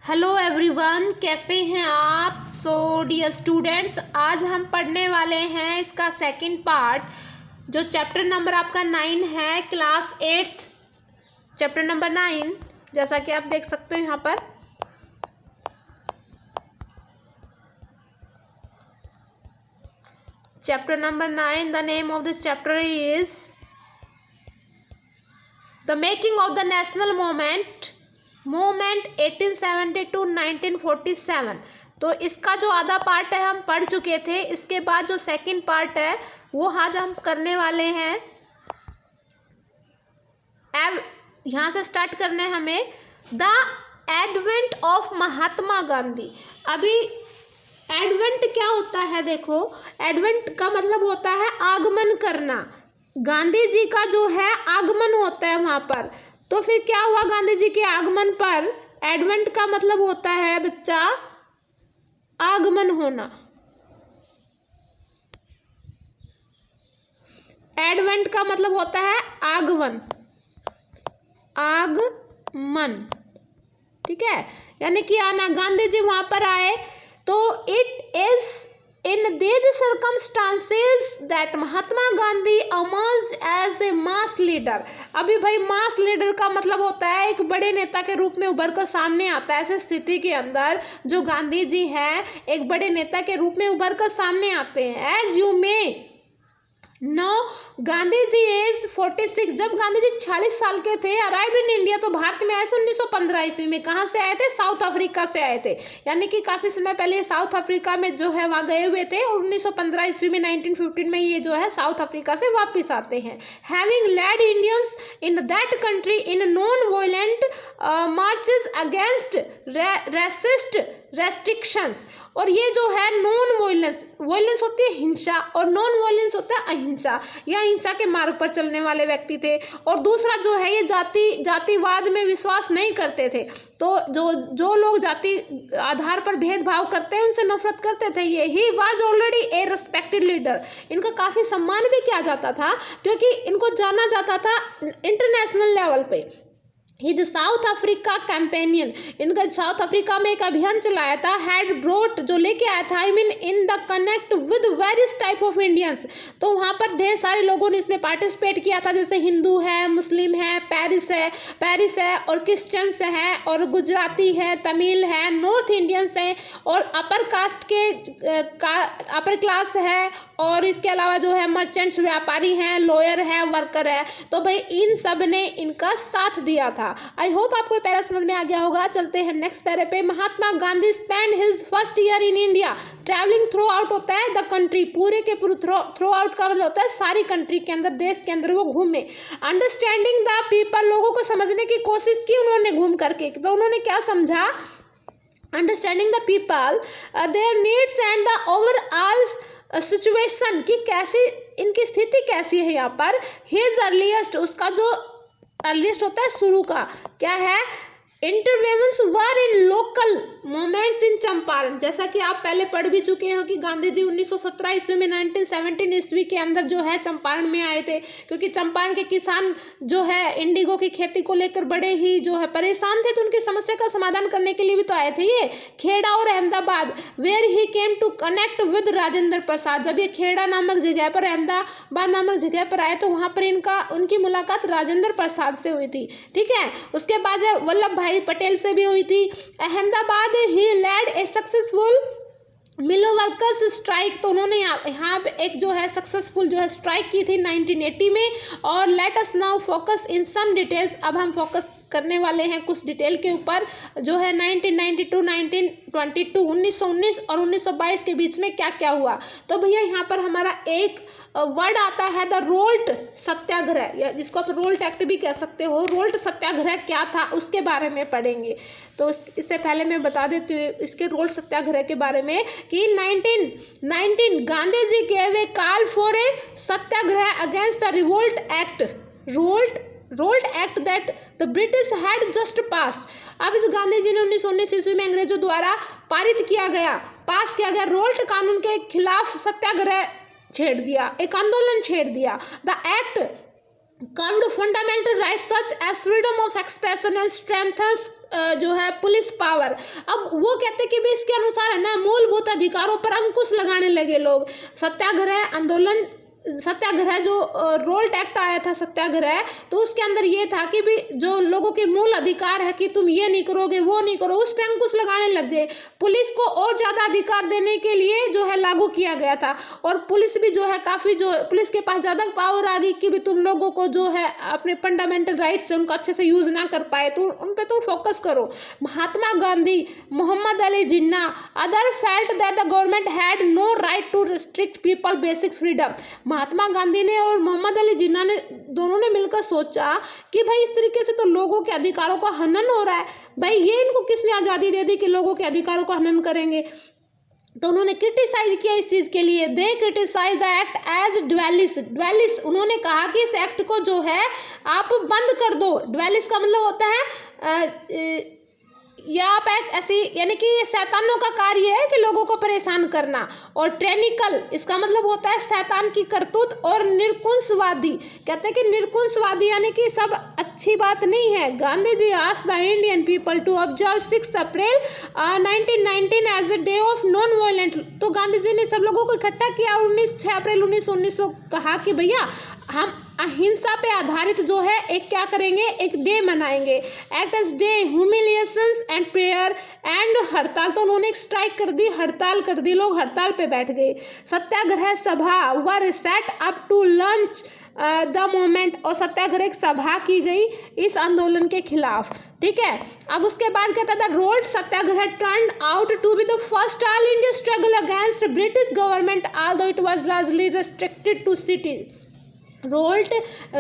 Hello everyone, कैसे हैं आप। डियर स्टूडेंट्स, आज हम पढ़ने वाले हैं इसका सेकंड पार्ट, जो चैप्टर नंबर आपका 9 है, क्लास 8 चैप्टर नंबर 9। जैसा कि आप देख सकते हो यहाँ पर chapter number 9, the name of this chapter is the making of the national movement 1870 to 1947। तो इसका जो आधा पार्ट है हम पढ़ चुके थे। इसके बाद जो सेकंड पार्ट है वो आज हम करने वाले हैं। अब यहाँ से स्टार्ट करना है हमें। The advent of Mahatma Gandhi. अभी एडवेंट क्या होता है, देखो, एडवेंट का मतलब होता है आगमन करना। गांधी जी का जो है आगमन होता है वहाँ पर। तो फिर क्या हुआ गांधी जी के आगमन पर? एडवेंट का मतलब होता है बच्चा आगमन होना। एडवेंट का मतलब होता है आगमन, आगमन, ठीक है, यानी कि आना। गांधी जी वहां पर आए तो it is in these circumstances that Mahatma Gandhi emerged as a mass leader. अभी भाई मास लीडर का मतलब होता है एक बड़े नेता के रूप में उभर कर सामने आता है। ऐसे स्थिति के अंदर जो गांधी जी हैं एक बड़े नेता के रूप में उभर कर सामने आते हैं। As you may know Gandhi ji age 46। जब गांधी जी 46 साल के थे, अराइव्ड इन इंडिया, तो भारत में आए 1915 ईस्वी में। कहाँ से आए थे? साउथ अफ्रीका से आए थे, यानी कि काफ़ी समय पहले साउथ अफ्रीका में जो है वहाँ गए हुए थे, और 1915 ईस्वी में 1915 में ये जो है साउथ अफ्रीका से वापस आते हैं। Having led Indians in that country in non violent marches against racist restrictions. और ये जो है नॉन वायलेंस, वायलेंस होती है हिंसा और नॉन वायलेंस होता है अहिंसा, या हिंसा के मार्ग पर चलने वाले व्यक्ति थे। और दूसरा जो है ये जातिवाद में विश्वास नहीं करते थे। तो जो लोग जाति आधार पर भेदभाव करते हैं उनसे नफरत करते थे। ये he was already A respected leader. इनका काफ़ी सम्मान भी किया जाता था क्योंकि इनको जाना जाता था इंटरनेशनल लेवल पे। ही जो साउथ अफ्रीका कैंपेनियन, इनका साउथ अफ्रीका में एक अभियान चलाया था, हैड ब्रोट, जो लेके आया था, I mean in the connect with various type of Indians. तो वहाँ पर ढेर सारे लोगों ने इसमें पार्टिसिपेट किया था, जैसे हिंदू है, मुस्लिम है, पेरिस है और क्रिश्चियंस है और गुजराती है, तमिल है, नॉर्थ इंडियंस है और अपर कास्ट के अपर क्लास है, और इसके अलावा जो है मर्चेंट्स, व्यापारी हैं, लॉयर है, वर्कर है। तो भाई इन सब ने इनका साथ दिया था। आई होप आपको पैरा समझ में आ गया होगा। चलते हैं नेक्स्ट पैरे पे। Mahatma Gandhi spend his first year in India travelling throughout, होता है द कंट्री, पूरे के पूरे थ्रू आउट का मतलब होता है सारी कंट्री के अंदर, देश के अंदर वो घूमे। अंडरस्टैंडिंग द पीपल, लोगों को समझने की कोशिश की उन्होंने घूम करके। तो उन्होंने क्या समझा? Understanding the people there needs and the overall situation, की कैसी इनकी स्थिति कैसी है यहाँ पर। हिज अर्लीस्ट, उसका जो अर्लीस्ट होता है शुरू का, क्या है? इंटरवेंशंस वर इन लोकल मूवमेंट्स इन चंपारण। जैसा कि आप पहले पढ़ भी चुके हैं कि गांधी जी 1917 ईस्वी में 1917 ईस्वी के अंदर जो है चंपारण में आए थे, क्योंकि चंपारण के किसान जो है इंडिगो की खेती को लेकर बड़े ही जो है परेशान थे, तो उनकी समस्या का समाधान करने के लिए भी तो आए थे ये। खेड़ा और Ahmedabad, where he came to connect with Rajendra Prasad. जब ये खेड़ा नामक जगह पर, अहमदाबाद नामक जगह पर आए, तो वहाँ पर उनकी मुलाकात राजेंद्र प्रसाद से हुई थी, ठीक है। उसके बाद वल्लभ भाई पटेल से भी हुई थी। अहमदाबाद ही लेड ए सक्सेसफुल मिलो वर्कर्स स्ट्राइक, तो उन्होंने यहाँ पे एक जो है सक्सेसफुल जो है स्ट्राइक की थी 1980 में। और let us now focus in some details, अब हम फोकस करने वाले हैं कुछ डिटेल के ऊपर, जो है 1992 1922 1919 और 1922 के बीच में क्या क्या हुआ। तो भैया यहाँ पर हमारा एक वर्ड आता है द रोल्ट सत्याग्रह, या जिसको आप रोल्ट एक्ट भी कह सकते हो। रोल्ट सत्याग्रह क्या था उसके बारे में पढ़ेंगे। तो इससे पहले मैं बता देती हूँ इसके रोल्ट सत्याग्रह के बारे में कि 1919 Gandhi ji gave a call for a satyagraha against the revolt act, Rowlatt act that the British had just passed. अब इस गांधी जी ने 1919 ईस्वी में अंग्रेजों द्वारा पास किया गया रोल्ट कानून के खिलाफ सत्याग्रह छेड़ दिया, एक आंदोलन छेड़ दिया। The act curbed fundamental right such as freedom of expression and strengthens जो है पुलिस पावर। अब वो कहते हैं कि भी इसके अनुसार है ना मूलभूत अधिकारों पर अंकुश लगाने लगे लोग। सत्याग्रह आंदोलन, सत्याग्रह जो रोल्ट एक्ट आया था सत्याग्रह, तो उसके अंदर ये था कि भी जो लोगों के मूल अधिकार है कि तुम ये नहीं करोगे वो नहीं करो, उस पर अंकुश लगाने लग गए। पुलिस को और ज़्यादा अधिकार देने के लिए जो है लागू किया गया था, और पुलिस भी जो है काफ़ी जो पुलिस के पास ज़्यादा पावर आ गई कि भी तुम लोगों को जो है अपने फंडामेंटल राइट्स से उनको अच्छे से यूज़ ना कर पाए, तो उन पर तुम फोकस करो। Mahatma Gandhi, Mohammad Ali Jinnah, other felt that the government had no right to restrict people basic freedom. Mahatma Gandhi ने और मोहम्मद अली जिन्ना ने दोनों ने मिलकर सोचा कि भाई इस तरीके से तो लोगों के अधिकारों का हनन हो रहा है, भाई ये इनको किसने आज़ादी दे दी कि लोगों के अधिकारों का हनन करेंगे। तो उन्होंने क्रिटिसाइज किया इस चीज़ के लिए। दे क्रिटिसाइज द एक्ट एज ड्वेलिस। उन्होंने कहा कि इस एक्ट को जो है आप बंद कर दो। ड्वेलिस का मतलब होता है या आप एक ऐसी, यानी कि ये शैतानों का कार्य है कि लोगों को परेशान करना। और ट्रेनिकल, इसका मतलब होता है शैतान की करतूत। और निरकुंसवादी, कहते हैं कि निरकुंसवादी यानी कि सब अच्छी बात नहीं है। Gandhi ji asked the Indian people to observe 6 April 1919 as a day of non violent. तो गांधी जी ने सब लोगों को इकट्ठा किया और 6 अप्रैल 1919 को कहा कि भैया हम अहिंसा पे आधारित जो है एक क्या करेंगे, एक डे मनाएंगे। Act as day humiliations and prayer and हड़ताल। तो उन्होंने एक स्ट्राइक कर दी, हड़ताल कर दी, लोग हड़ताल पे बैठ गए। Satyagraha sabha were set up to launch the movement. और सत्याग्रह सभा की गई इस आंदोलन के खिलाफ, ठीक है। अब उसके बाद कहता था Rowlatt satyagraha turn out to be the first all India struggle against British government although it was largely restricted to cities. Rowlatt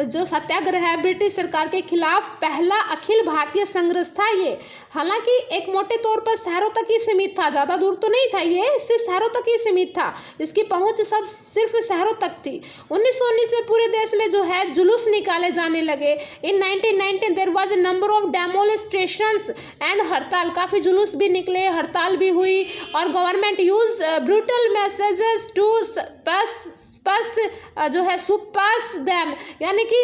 जो सत्याग्रह है ब्रिटिश सरकार के खिलाफ पहला अखिल भारतीय संघर्ष था ये। हालांकि एक मोटे तौर पर शहरों तक ही सीमित था, ज़्यादा दूर तो नहीं था, ये सिर्फ शहरों तक ही सीमित था, इसकी पहुंच सब सिर्फ शहरों तक थी। 1919 में पूरे देश में जो है जुलूस निकाले जाने लगे। In 1919 there was a number of demonstrations and हड़ताल, काफ़ी जुलूस भी निकले, हड़ताल भी हुई। और government use brutal messages to जो है सुपास दैम, यानी कि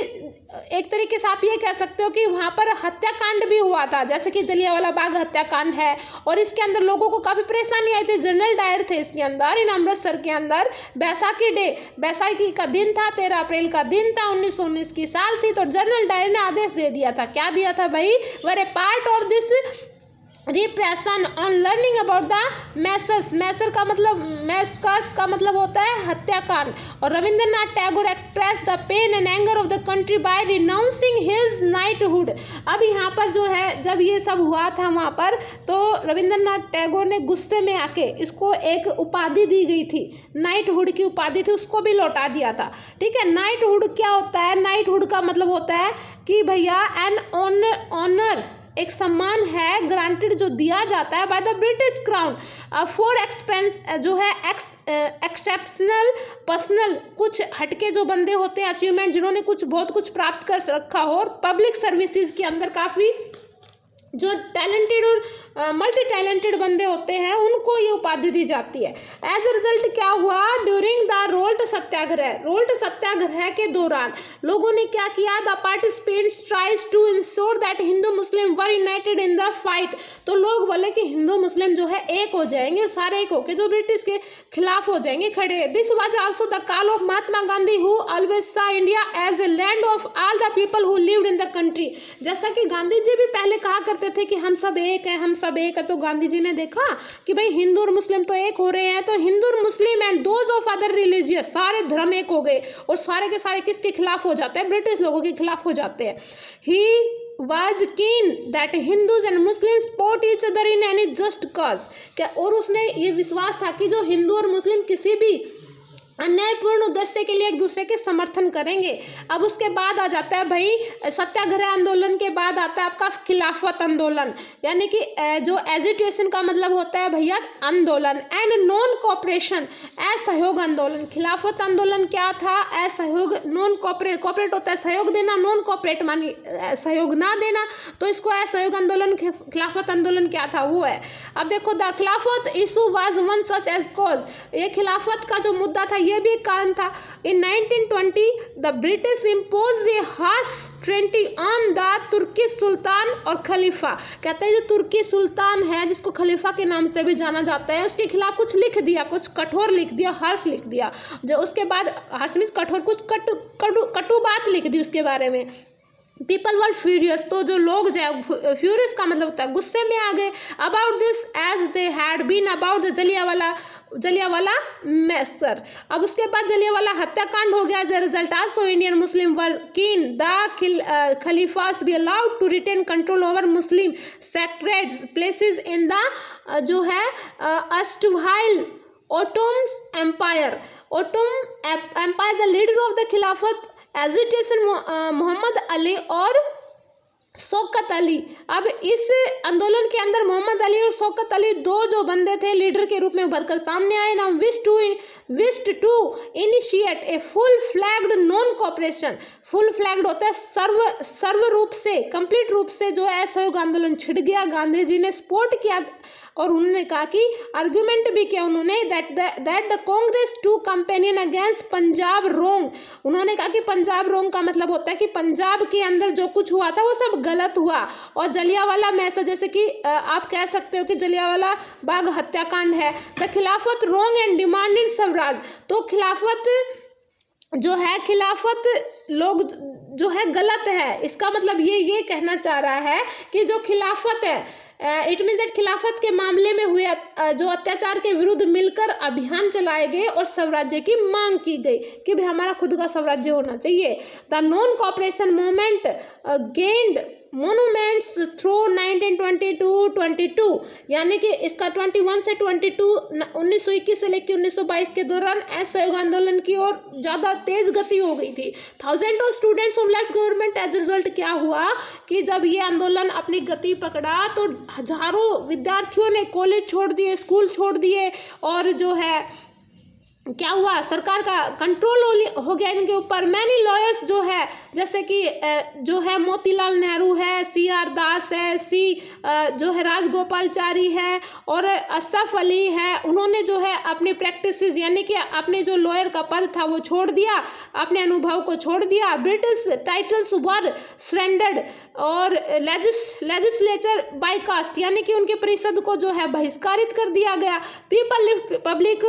एक तरीके से आप ये कह सकते हो कि वहाँ पर हत्याकांड भी हुआ था, जैसे कि जलियांवाला बाग हत्याकांड है। और इसके अंदर लोगों को काफ़ी परेशानी आई थी। जनरल डायर थे इसके अंदर, इन अमृतसर के अंदर। बैसाखी का दिन था, 13 अप्रैल का दिन था, 1919 की साल थी। तो जनरल डायर ने आदेश दे दिया था, क्या दिया था भाई, were a part of this repression on learning about the massacre का मतलब मैसकर्स का मतलब होता है हत्याकांड। और Rabindranath Tagore express the pain and anger of the country by renouncing his knighthood. अब यहाँ पर जो है जब ये सब हुआ था वहाँ पर, तो रविंद्रनाथ टैगोर ने गुस्से में आके इसको एक उपाधि दी गई थी, नाइटहुड की उपाधि थी, उसको भी लौटा दिया था, ठीक है। नाइटहुड क्या होता है, नाइटहुड का मतलब होता है कि भैया एन ऑनर, एक सम्मान है ग्रांटेड जो दिया जाता है bye the British crown for expense जो है एक्सेप्शनल पर्सनल, कुछ हटके जो बंदे होते हैं अचीवमेंट, जिन्होंने कुछ बहुत कुछ प्राप्त कर रखा हो, और पब्लिक सर्विसेज के अंदर काफ़ी जो टैलेंटेड और मल्टी टैलेंटेड बंदे होते हैं उनको ये उपाधि दी जाती है। एज अ रिजल्ट क्या हुआ, ड्यूरिंग द रोल्ट सत्याग्रह के दौरान लोगों ने क्या किया, the participants tries to ensure that Hindu Muslim were united in the fight. तो लोग बोले कि हिंदू मुस्लिम जो है एक हो जाएंगे, सारे एक होके जो ब्रिटिश के खिलाफ हो जाएंगे खड़े। This was also the call of Mahatma Gandhi who always saw India as a land of all the people who lived in the country. जैसा कि गांधी जी भी पहले कहा करते थे कि हम सब एक हैं, हम सब एक है, तो गांधी जी ने देखा कि भाई हिंदू और मुस्लिम तो एक हो रहे हैं, तो हिंदू और Muslim and those of other religious, सारे धर्म एक हो गए, और सारे के सारे किसके खिलाफ हो जाते हैं, ब्रिटिश लोगों के खिलाफ हो जाते हैं। ही was keen that Hindus and Muslims support each other in any just cause। क्या, और उसने ये विश्वास था कि जो हिंदू और मुस्लिम किसी भी अन्यायपूर्ण उद्देश्य के लिए एक दूसरे के समर्थन करेंगे। अब उसके बाद आ जाता है भाई सत्याग्रह आंदोलन के बाद आता है आपका खिलाफत आंदोलन, यानी कि जो एजिटेशन का मतलब होता है भैया आंदोलन, एंड नॉन कोऑपरेशन, असहयोग आंदोलन। खिलाफत आंदोलन क्या था, असहयोग, नॉन कोऑपरेट होता है सहयोग देना, नॉन कोऑपरेट मानी सहयोग ना देना, तो इसको असहयोग आंदोलन, खिलाफत आंदोलन क्या था वो है। अब देखो the Khilafat issue was one such as cause, ये खिलाफत का जो मुद्दा था ये भी एक कारण था। In 1920 the British impose a harsh treaty on the Turkish sultan और खलीफा। कहते हैं जो तुर्की सुल्तान है, जिसको खलीफा के नाम से भी जाना जाता है, उसके खिलाफ कुछ लिख दिया, कुछ कठोर लिख दिया, हार्श लिख दिया। जो उसके बाद हार्श मीन्स कठोर, कुछ कटु बात लिख दी उसके बारे में। पीपल वर फ्यूरियस, तो जो लोग जो फ्यूरियस का मतलब होता है गुस्से में आ गए। About this as they had been about the Jallianwala massacre. अब उसके बाद जलियांवाला हत्याकांड हो गया। As a result also Indian Muslim were keen the khalifas be allowed to retain control over Muslim sacred places in the जो है erstwhile Ottoman empire. Ottoman empire the leader of the Khilafat agitation Mohammad Ali और शौकत अली। अब इस आंदोलन के अंदर मोहम्मद अली और शौकत अली दो जो बंदे थे लीडर के रूप में उभरकर सामने आए ना। Wished to initiate a full flagged non cooperation. Full flagged होता है सर्व रूप से, कंप्लीट रूप से जो असहयोग आंदोलन छिड़ गया। गांधी जी ने सपोर्ट किया और उन्होंने कहा कि आर्ग्यूमेंट भी किया उन्होंने that the Congress to campaign against Punjab wrong. उन्होंने कहा कि पंजाब रोंग का मतलब होता है कि पंजाब के अंदर जो कुछ हुआ था वो सब गलत हुआ। और जलियांवाला मैसर, जैसे कि आप कह सकते हो कि जलियांवाला बाग हत्याकांड है। द खिलाफत रोंग एंड डिमांडेड स्वराज। तो खिलाफत जो है, खिलाफत लोग जो है गलत है। इसका मतलब ये कहना चाह रहा है कि जो खिलाफत है, इट मीन दैट खिलाफत के मामले में हुए जो अत्याचार के विरुद्ध मिलकर अभियान चलाए गए और स्वराज्य की मांग की गई कि भाई हमारा खुद का स्वराज्य होना चाहिए। The non cooperation movement gained monuments through 1922, यानी कि इसका 21 से 22 1921 से लेकर 1922 के दौरान असहयोग आंदोलन की ओर ज़्यादा तेज गति हो गई थी। Thousand of students of left government. As result क्या हुआ कि जब ये आंदोलन अपनी गति पकड़ा तो हजारों विद्यार्थियों ने कॉलेज छोड़ दिए, स्कूल छोड़ दिए और जो है क्या हुआ, सरकार का कंट्रोल हो गया इनके ऊपर। मैनी लॉयर्स जो है, जैसे कि जो है मोतीलाल नेहरू है, CR दास है, जो है राजगोपालचारी है और असफ अली है, उन्होंने जो है अपनी प्रैक्टिसेस यानी कि अपने जो लॉयर का पद था वो छोड़ दिया, अपने अनुभव को छोड़ दिया। ब्रिटिश टाइटल्स वर सरेंडर्ड और लेजिस्लेचर बाईकास्ट, यानी कि उनके परिषद को जो है बहिष्कारित कर दिया गया। पब्लिक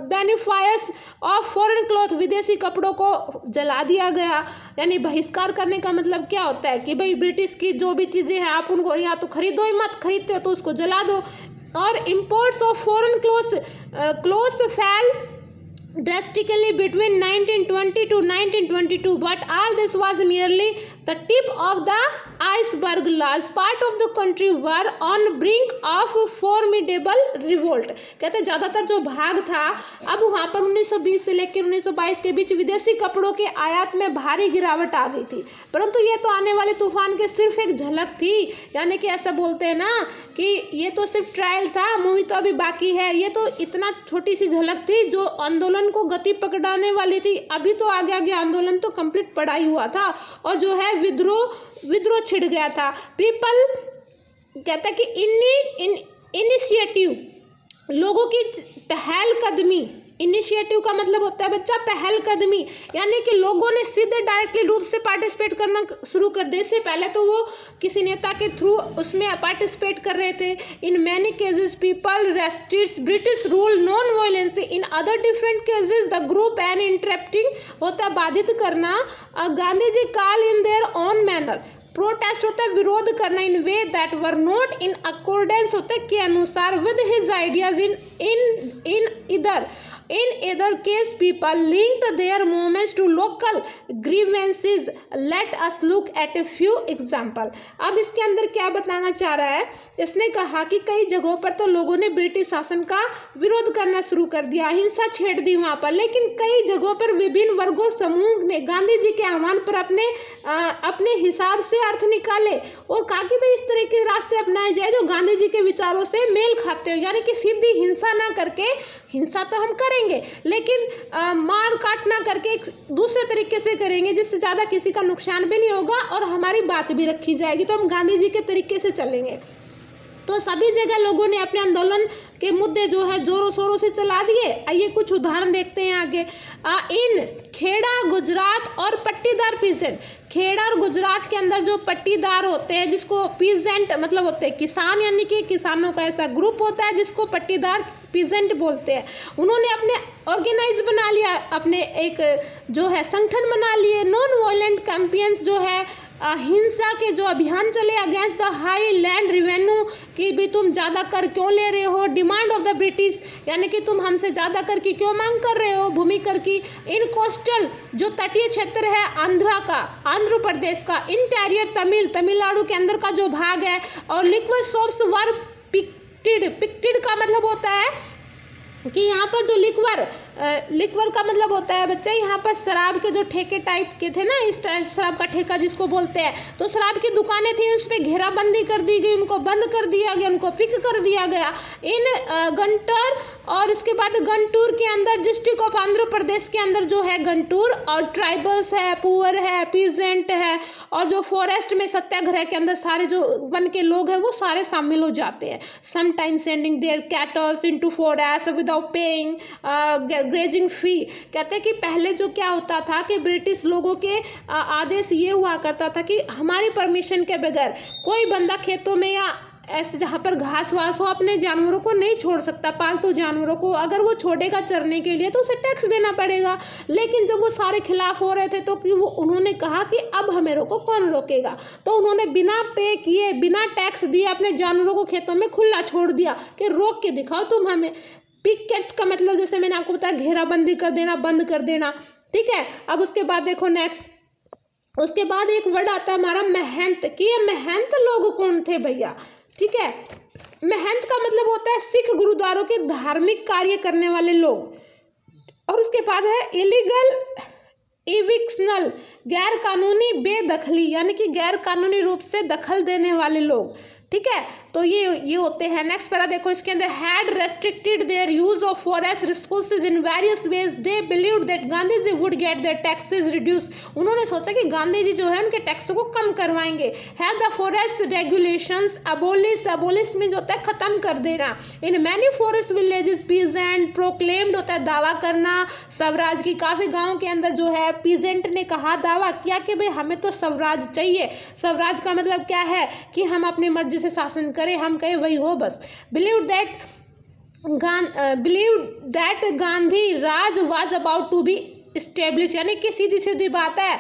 बेनिफायर्स ऑफ फॉरेन क्लॉथ, विदेशी कपड़ों को जला दिया गया। यानी बहिष्कार करने का मतलब क्या होता है कि भाई ब्रिटिश की जो भी चीज़ें हैं आप उनको या तो खरीदो ही मत, खरीदते हो तो उसको जला दो। और imports of foreign clothes fail drastically between 1920 to 1922, but all this was merely the tip of the iceberg. Large part of the country were on brink of formidable revolt. कहते हैं ज़्यादातर जो भाग था, अब वहाँ पर 1920 से लेकर 1922 के बीच विदेशी कपड़ों के आयात में भारी गिरावट आ गई थी। परंतु ये तो आने वाले तूफान के सिर्फ एक झलक थी, यानी कि ऐसा बोलते हैं ना कि ये तो सिर्फ ट्रायल था, मूवी तो अभी बाकी है। ये तो इतना छोटी सी झलक थी जो आंदोलन को गति पकड़ाने वाली थी। अभी तो आगे आंदोलन तो कंप्लीट पड़ा ही हुआ था और जो है विद्रोह छिड़ गया था। पीपल कहता है कि इनिशिएटिव, लोगों की पहलकदमी। इनिशिएटिव का मतलब होता है बच्चा पहलकदमी, यानी कि लोगों ने सीधे डायरेक्टली रूप से पार्टिसिपेट करना शुरू कर दिया। इससे पहले तो वो किसी नेता के थ्रू उसमें पार्टिसिपेट कर रहे थे। In many cases people resisted British rule non violence. In other different cases the group and interrupting होता है बाधित करना। Gandhi ji call in their own manner. Protest होता है विरोध करना। In way that were not in accordance होता है के अनुसार with his ideas. In either case, people linked their movements to local grievances. Let us look at a few example. अब इसके अंदर क्या बताना चाह रहा है, इसने कहा कि कई जगहों पर तो लोगों ने ब्रिटिश शासन का विरोध करना शुरू कर दिया, हिंसा छेड़ दी वहाँ पर, लेकिन कई जगहों पर विभिन्न वर्गों समूह ने गांधी जी के आह्वान पर अपने हिसाब से अर्थ निकाले और कहा कि भाई इस तरह के रास्ते अपनाए जाए जो गांधी जी के विचारों से मेल खाते हो। यानी कि सीधी हिंसा ना करके, हिंसा तो हम करेंगे लेकिन मार काट ना करके दूसरे तरीके से करेंगे जिससे ज़्यादा किसी का नुकसान भी नहीं होगा और हमारी बात भी रखी जाएगी। तो हम गांधी जी के तरीके से चलेंगे। तो सभी जगह लोगों ने अपने आंदोलन के मुद्दे जो है जोरों शोरों से चला दिए। आइए कुछ उदाहरण देखते हैं आगे। इन खेड़ा, गुजरात और पट्टीदार पीजेंट, खेड़ा और गुजरात के अंदर जो पट्टीदार होते हैं, जिसको पीजेंट मतलब होते हैं किसान, यानी कि किसानों का ऐसा ग्रुप होता है जिसको पट्टीदार पीजेंट बोलते हैं, उन्होंने अपने ऑर्गेनाइज बना लिया, अपने एक जो है संगठन बना लिए। नॉन वायलेंट कैंपेन्स जो है, हिंसा के जो अभियान चले against the high land revenue, कि भी तुम ज़्यादा कर क्यों ले रहे हो, डिमांड ऑफ द ब्रिटिश, यानी कि तुम हमसे ज़्यादा कर की क्यों मांग कर रहे हो, भूमि कर की। इन कोस्टल जो तटीय क्षेत्र है आंध्र प्रदेश का, इंटीरियर तमिलनाडु के अंदर का जो भाग है, और लिक्विड सोर्स वर पिक्टेड का मतलब होता है कि यहाँ पर जो लिक्वर का मतलब होता है बच्चा, यहाँ पर शराब के जो ठेके टाइप के थे ना, इस टाइप शराब का ठेका जिसको बोलते हैं, तो शराब की दुकानें थी, उस पर घेराबंदी कर दी गई, उनको बंद कर दिया गया, उनको पिक कर दिया गया। इन गंटूर और इसके बाद गंटूर के अंदर डिस्ट्रिक्ट ऑफ आंध्र प्रदेश के अंदर जो है गंटूर, और ट्राइबल्स है, पुअर है, पीजेंट है, और जो फॉरेस्ट में सत्याग्रह के अंदर सारे जो वन के लोग हैं वो सारे शामिल हो जाते हैं। Sometimes sending their cattles into forest without paying grazing fee. कहते हैं कि पहले जो क्या होता था कि ब्रिटिश लोगों के आदेश ये हुआ करता था कि हमारी परमिशन के बगैर कोई बंदा खेतों में या ऐसे जहाँ पर घास वास हो अपने जानवरों को नहीं छोड़ सकता, पालतू जानवरों को। अगर वो छोड़ेगा चरने के लिए तो उसे टैक्स देना पड़ेगा। लेकिन जब वो सारे खिलाफ हो रहे थे तो कि वो उन्होंने कहा कि अब हमें रोको, कौन रोकेगा, तो उन्होंने बिना पे किए, बिना टैक्स दिए अपने जानवरों को खेतों में खुला छोड़ दिया कि रोक के दिखाओ तुम हमें। पिकेट का मतलब जैसे मैंने आपको बताया घेराबंदी कर देना, बंद कर देना, ठीक है। अब उसके बाद देखो नेक्स्ट, उसके बाद एक वर्ड आता है हमारा महंत, कि ये महंत लोग कौन थे भैया, ठीक है। महंत का मतलब होता है सिख गुरुद्वारों के धार्मिक कार्य करने वाले लोग। और उसके बाद है इलीगल इविक्शनल, गैर कानूनी बेदखली, यानी कि गैर कानूनी रूप से दखल देने वाले लोग, ठीक है। तो ये होते हैं। नेक्स्ट पैरा देखो, इसके अंदर had restricted their use of forest resources in various ways, they believed that Gandhi ji would get their taxes reduce. उन्होंने सोचा कि गांधी जी जो है उनके टैक्सों को कम करवाएंगे। Have the forest regulations abolish means होता है खत्म कर देना। In many forest villages peasant proclaimed होता है दावा करना स्वराज की। काफ़ी गाँव के अंदर जो है पीजेंट ने कहा, दावा किया कि भाई हमें तो स्वराज चाहिए। स्वराज का मतलब क्या है कि हम अपनी मर्जी से शासन करें, हम कहें वही हो बस। Believe that Gandhi raj was about to be establish, यानी कि सीधी सीधी बात है,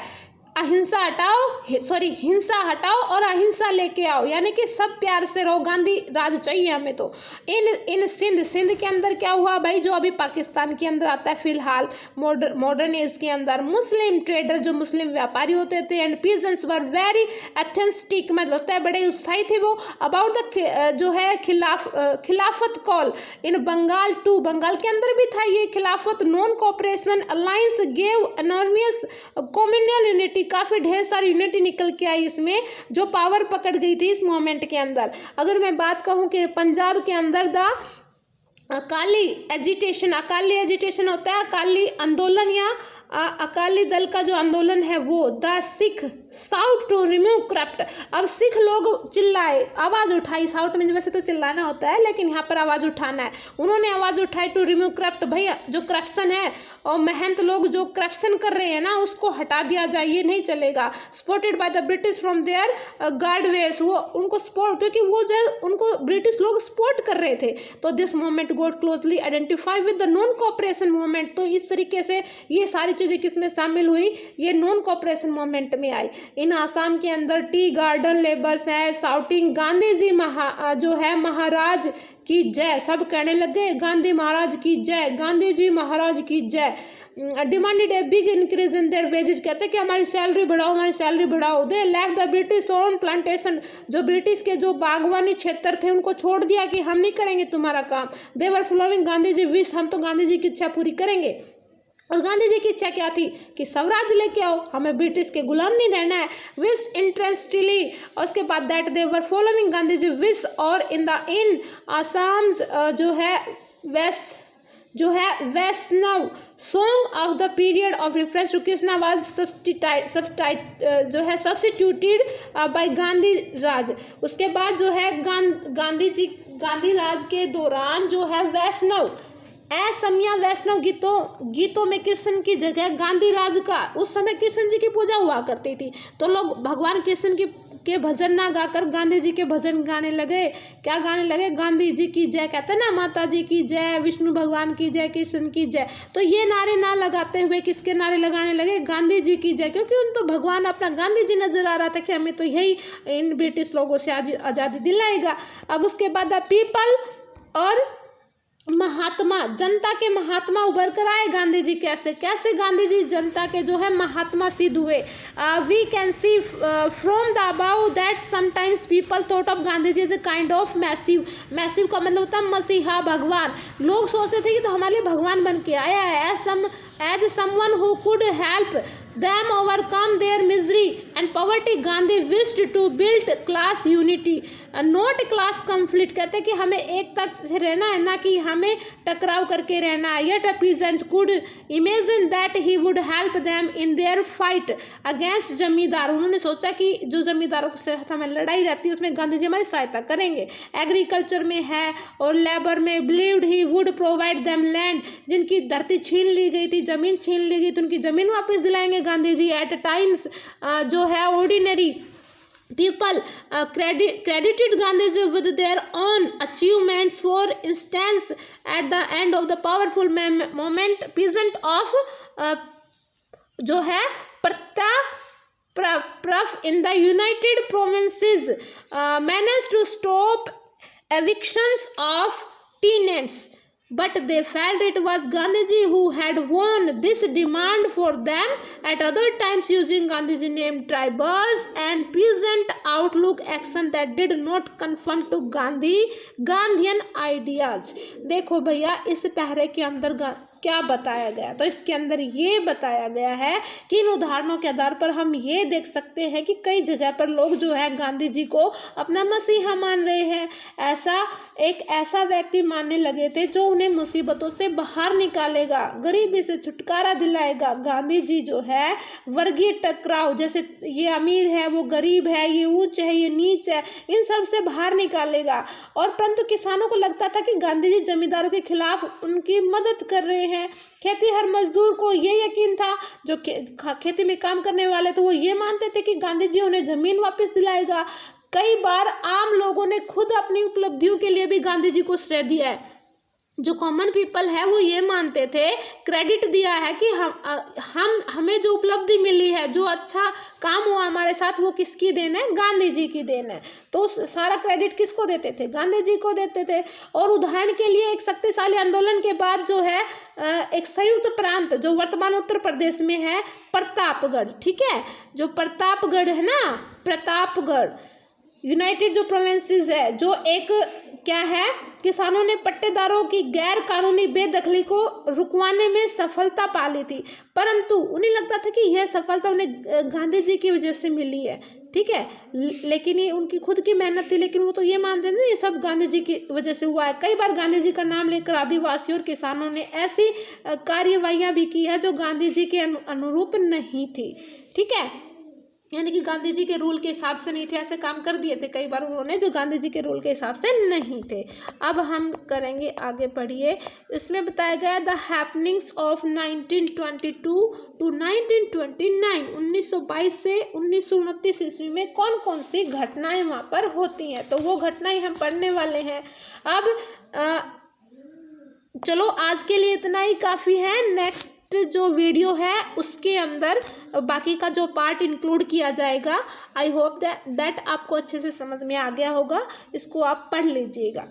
हिंसा हटाओ और अहिंसा लेके आओ, यानी कि सब प्यार से रहो, गांधी राज चाहिए हमें तो। इन सिंध के अंदर क्या हुआ भाई, जो अभी पाकिस्तान के अंदर आता है फिलहाल मॉडर्न एज के अंदर, मुस्लिम ट्रेडर जो मुस्लिम व्यापारी होते थे and peasants were very authentic, मतलब होता है बड़े उत्साही थे वो अबाउट द जो है Khilafat call in Bengal too, Bengal के अंदर भी था ये Khilafat. Non cooperation alliance gave enormous communal unity, काफ़ी ढेर सारी यूनिटी निकल के आई इसमें, जो पावर पकड़ गई थी इस मोमेंट के अंदर। अगर मैं बात कहूँ कि पंजाब के अंदर द अकाली एजिटेशन होता है, अकाली आंदोलन या अकाली दल का जो आंदोलन है वो, the Sikh sought to remove corrupt. अब सिख लोग चिल्लाए, आवाज़ उठाई, साउट में वैसे तो चिल्लाना होता है लेकिन यहाँ पर आवाज़ उठाना है, उन्होंने आवाज़ उठाई टू रिमूव करप्ट, भैया जो करप्शन है और महंत लोग जो करप्शन कर रहे हैं ना उसको हटा दिया जाए, ये नहीं चलेगा। Supported by the British from their गार्डवेज, वो उनको सपोर्ट, क्योंकि वो जो उनको ब्रिटिश लोग सपोर्ट कर रहे थे। तो this movement got closely identify with the non cooperation movement, तो इस तरीके से ये सारी चीज़ें किसमें शामिल हुई, ये नॉन कोऑपरेशन मूवमेंट में आई। इन आसाम के अंदर टी गार्डन लेबर्स है साउटिंग गांधी जी जो है महाराज की जय, सब कहने लगे गांधी महाराज की जय, गांधी जी महाराज की जय। Demanded a big increase in their wages, कहते हैं कि हमारी सैलरी बढ़ाओ, हमारी सैलरी बढ़ाओ। They left the British own plantation, जो ब्रिटिश के जो बागवानी क्षेत्र थे उनको छोड़ दिया कि हम नहीं करेंगे तुम्हारा काम। They were following Gandhi ji wish, हम तो गांधी जी की इच्छा पूरी करेंगे। और गांधी जी की इच्छा क्या थी कि स्वराज लेके आओ, हमें ब्रिटिश के गुलाम नहीं रहना है। विश इंटरेस्टली, और उसके बाद that they were following Gandhi ji wish, और इन आसाम जो है जो है Vaishnav song of the period of reference to Krishna was substituted by Gandhi Raj. उसके बाद जो है गांधी राज के दौरान जो है वैष्णव असमिया वैष्णव गीतों में कृष्ण की जगह गांधी राज का, उस समय कृष्ण जी की पूजा हुआ करती थी तो लोग भगवान कृष्ण के भजन ना गाकर गांधी जी के भजन गाने लगे। क्या गाने लगे? गांधी जी की जय, कहते हैं ना, माता जी की जय, विष्णु भगवान की जय, कृष्ण की जय। तो ये नारे ना लगाते हुए किसके नारे लगाने लगे? गांधी जी की जय, क्योंकि उन तो भगवान अपना गांधी जी नजर आ रहा था कि हमें तो यही इन ब्रिटिश लोगों से आज़ादी दिलाएगा। अब उसके बाद द पीपल और महात्मा, जनता के महात्मा उभर कर आए। गांधी जी कैसे गांधी जी जनता के जो है महात्मा सिद्ध हुए। We can see from the above that sometimes people thought of Gandhi ji is a kind of massive का मतलब होता है मसीहा, भगवान। लोग सोचते थे कि तो हमारे लिए भगवान बन के आया है। as someone who could help them overcome their misery and poverty, Gandhi wished to build class unity, not class conflict। कहते हैं कि हमें एकता से रहना है, ना कि हमें टकराव करके रहना है। Yet a peasant could imagine that he would help them in their fight against जमींदार। उन्होंने सोचा कि जो जमींदारों के साथ हमें लड़ाई रहती है उसमें गांधी जी हमारी सहायता करेंगे। एग्रीकल्चर में है और लेबर में believed he would provide them land, जिनकी धरती छीन ली गई थी, जमीन छीन ली गई तो उनकी जमीन वापस दिलाएंगे गांधी जी। एट टाइम्स जो है ordinary people credited Gandhiji with their own achievements. For instance, at the end of the powerful moment, peasant of जो है Praf in the United Provinces managed to stop evictions of tenants, but they felt it was Gandhiji who had won this demand for them. At other times, using Gandhiji name, tribals and peasant outlook action that did not conform to Gandhian ideas। देखो भैया इस पैरे के अंदर क्या बताया गया, तो इसके अंदर ये बताया गया है कि इन उदाहरणों के आधार पर हम ये देख सकते हैं कि कई जगह पर लोग जो है गांधी जी को अपना मसीहा मान रहे हैं। ऐसा व्यक्ति मानने लगे थे जो उन्हें मुसीबतों से बाहर निकालेगा, गरीबी से छुटकारा दिलाएगा। गांधी जी जो है वर्गीय टकराव, जैसे ये अमीर है वो गरीब है, ये ऊंच है ये नीच है, इन सब से बाहर निकालेगा। और परंतु किसानों को लगता था कि गांधी जी जमींदारों के खिलाफ उनकी मदद कर रहे हैं। खेतीहर मजदूर को ये यकीन था, जो खेती में काम करने वाले थे वो ये मानते थे कि गांधी जी उन्हें जमीन वापस दिलाएगा। कई बार आम लोगों ने खुद अपनी उपलब्धियों के लिए भी गांधी जी को श्रेय दिया है। जो कॉमन पीपल है वो ये मानते थे, क्रेडिट दिया है कि हमें जो उपलब्धि मिली है, जो अच्छा काम हुआ हमारे साथ, वो किसकी देन है? गांधी जी की देन है। तो सारा क्रेडिट किसको देते थे? गांधी जी को देते थे। और उदाहरण के लिए एक शक्तिशाली आंदोलन के बाद जो है एक संयुक्त प्रांत जो वर्तमान उत्तर प्रदेश में है, प्रतापगढ़, ठीक है, जो प्रतापगढ़ है ना, प्रतापगढ़ यूनाइटेड जो प्रोविंसेस है, जो एक क्या है, किसानों ने पट्टेदारों की गैर कानूनी बेदखली को रुकवाने में सफलता पा ली थी। परंतु उन्हें लगता था कि यह सफलता उन्हें गांधी जी की वजह से मिली है, ठीक है, लेकिन ये उनकी खुद की मेहनत थी। लेकिन वो तो ये मानते थे ये सब गांधी जी की वजह से हुआ है। कई बार गांधी जी का नाम लेकर आदिवासियों और किसानों ने ऐसी कार्यवाहियां भी की है जो गांधी जी के अनुरूप नहीं थी, ठीक है, यानी कि गांधी जी के रूल के हिसाब से नहीं थे, ऐसे काम कर दिए थे कई बार उन्होंने जो गांधी जी के रूल के हिसाब से नहीं थे। अब हम करेंगे आगे, पढ़िए। इसमें बताया गया द हैपनिंग्स ऑफ 1922 टू 1929, 1922 से 1929 ईस्वी में कौन कौन सी घटनाएं वहाँ पर होती हैं, तो वो घटनाएं हम पढ़ने वाले हैं। अब चलो आज के लिए इतना ही काफ़ी है। नेक्स्ट जो वीडियो है उसके अंदर बाकी का जो पार्ट इंक्लूड किया जाएगा। आई होप दैट आपको अच्छे से समझ में आ गया होगा, इसको आप पढ़ लीजिएगा।